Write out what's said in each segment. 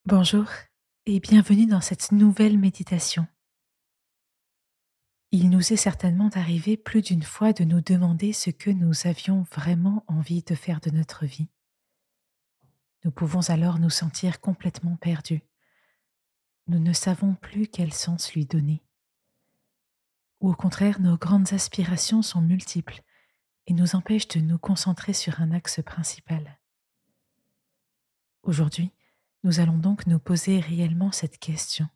Bonjour et bienvenue dans cette nouvelle méditation. Il nous est certainement arrivé plus d'une fois de nous demander ce que nous avions vraiment envie de faire de notre vie. Nous pouvons alors nous sentir complètement perdus. Nous ne savons plus quel sens lui donner. Ou au contraire, nos grandes aspirations sont multiples et nous empêchent de nous concentrer sur un axe principal. Aujourd'hui, nous allons donc nous poser réellement cette question.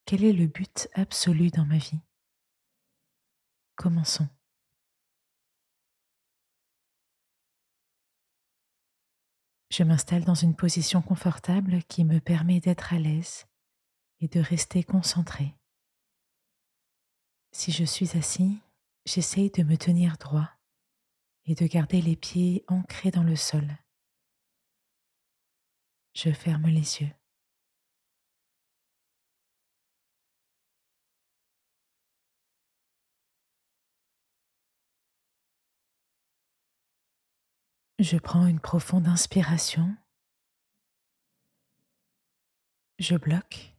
Quel est le but absolu dans ma vie? Commençons. Je m'installe dans une position confortable qui me permet d'être à l'aise et de rester concentrée. Si je suis assis, j'essaye de me tenir droit et de garder les pieds ancrés dans le sol. Je ferme les yeux. Je prends une profonde inspiration. Je bloque,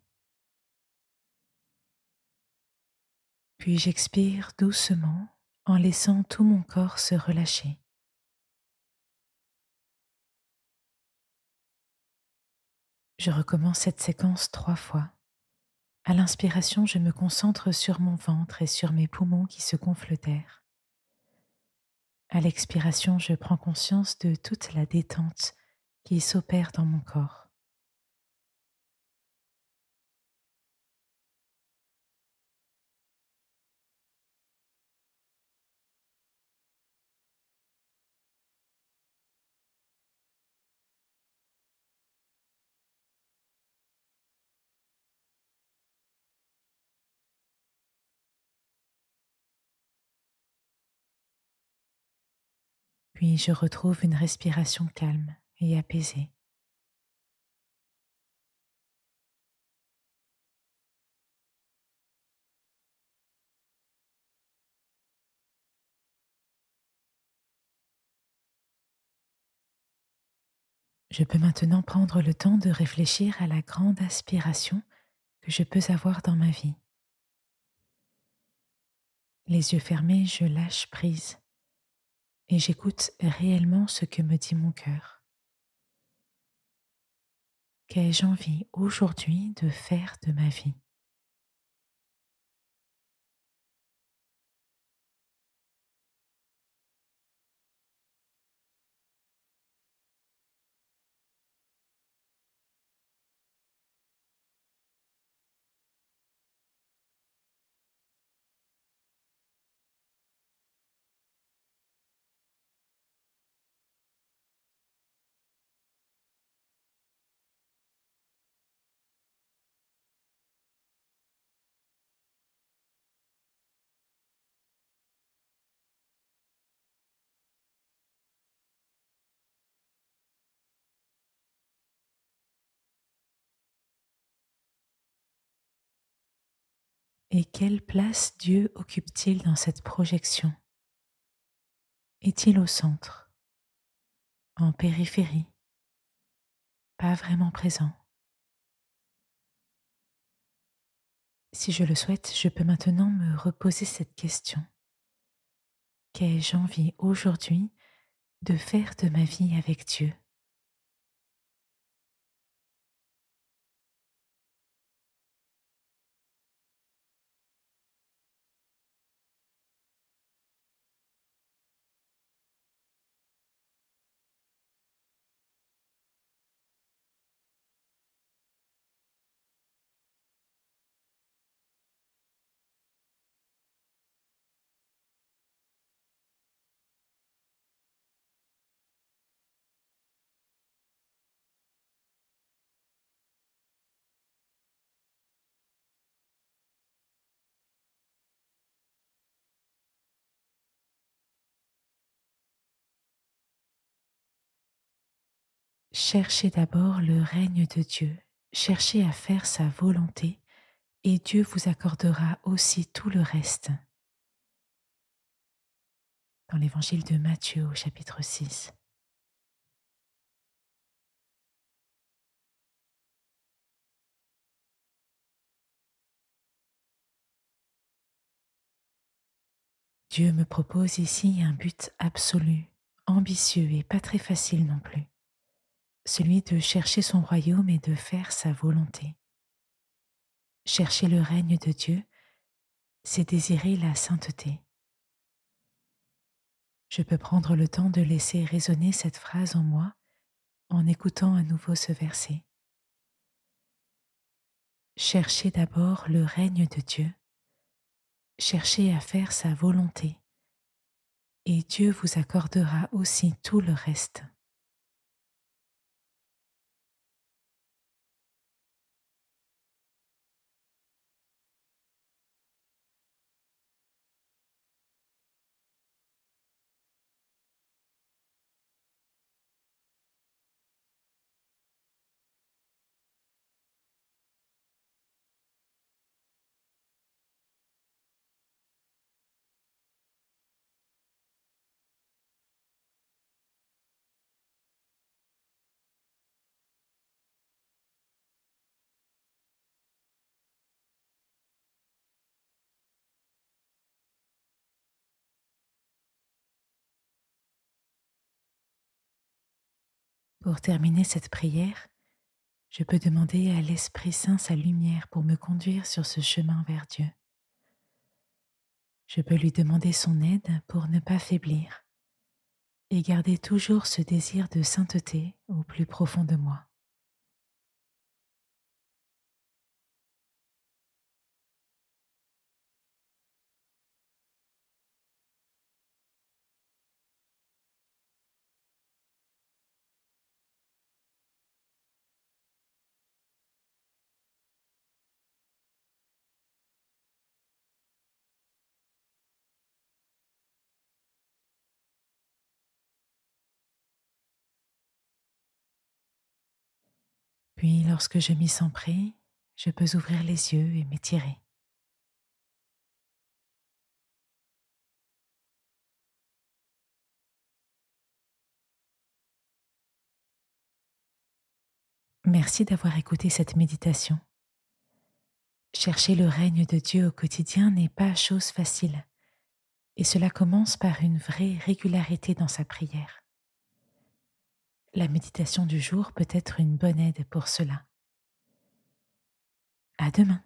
puis j'expire doucement en laissant tout mon corps se relâcher. Je recommence cette séquence 3 fois. À l'inspiration, je me concentre sur mon ventre et sur mes poumons qui se gonflent d'air. À l'expiration, je prends conscience de toute la détente qui s'opère dans mon corps. Puis je retrouve une respiration calme et apaisée. Je peux maintenant prendre le temps de réfléchir à la grande aspiration que je peux avoir dans ma vie. Les yeux fermés, je lâche prise et j'écoute réellement ce que me dit mon cœur. Qu'ai-je envie aujourd'hui de faire de ma vie? Et quelle place Dieu occupe-t-il dans cette projection? Est-il au centre, en périphérie, pas vraiment présent? Si je le souhaite, je peux maintenant me reposer cette question. Qu'ai-je envie aujourd'hui de faire de ma vie avec Dieu? Cherchez d'abord le règne de Dieu, cherchez à faire sa volonté et Dieu vous accordera aussi tout le reste. Dans l'évangile de Matthieu au chapitre 6. Dieu me propose ici un but absolu, ambitieux et pas très facile non plus, celui de chercher son royaume et de faire sa volonté. Chercher le règne de Dieu, c'est désirer la sainteté. Je peux prendre le temps de laisser résonner cette phrase en moi en écoutant à nouveau ce verset. Cherchez d'abord le règne de Dieu, cherchez à faire sa volonté, et Dieu vous accordera aussi tout le reste. Pour terminer cette prière, je peux demander à l'Esprit Saint sa lumière pour me conduire sur ce chemin vers Dieu. Je peux lui demander son aide pour ne pas faiblir et garder toujours ce désir de sainteté au plus profond de moi. Puis, lorsque je m'y sens prêt, je peux ouvrir les yeux et m'étirer. Merci d'avoir écouté cette méditation. Chercher le règne de Dieu au quotidien n'est pas chose facile, et cela commence par une vraie régularité dans sa prière. La méditation du jour peut être une bonne aide pour cela. À demain.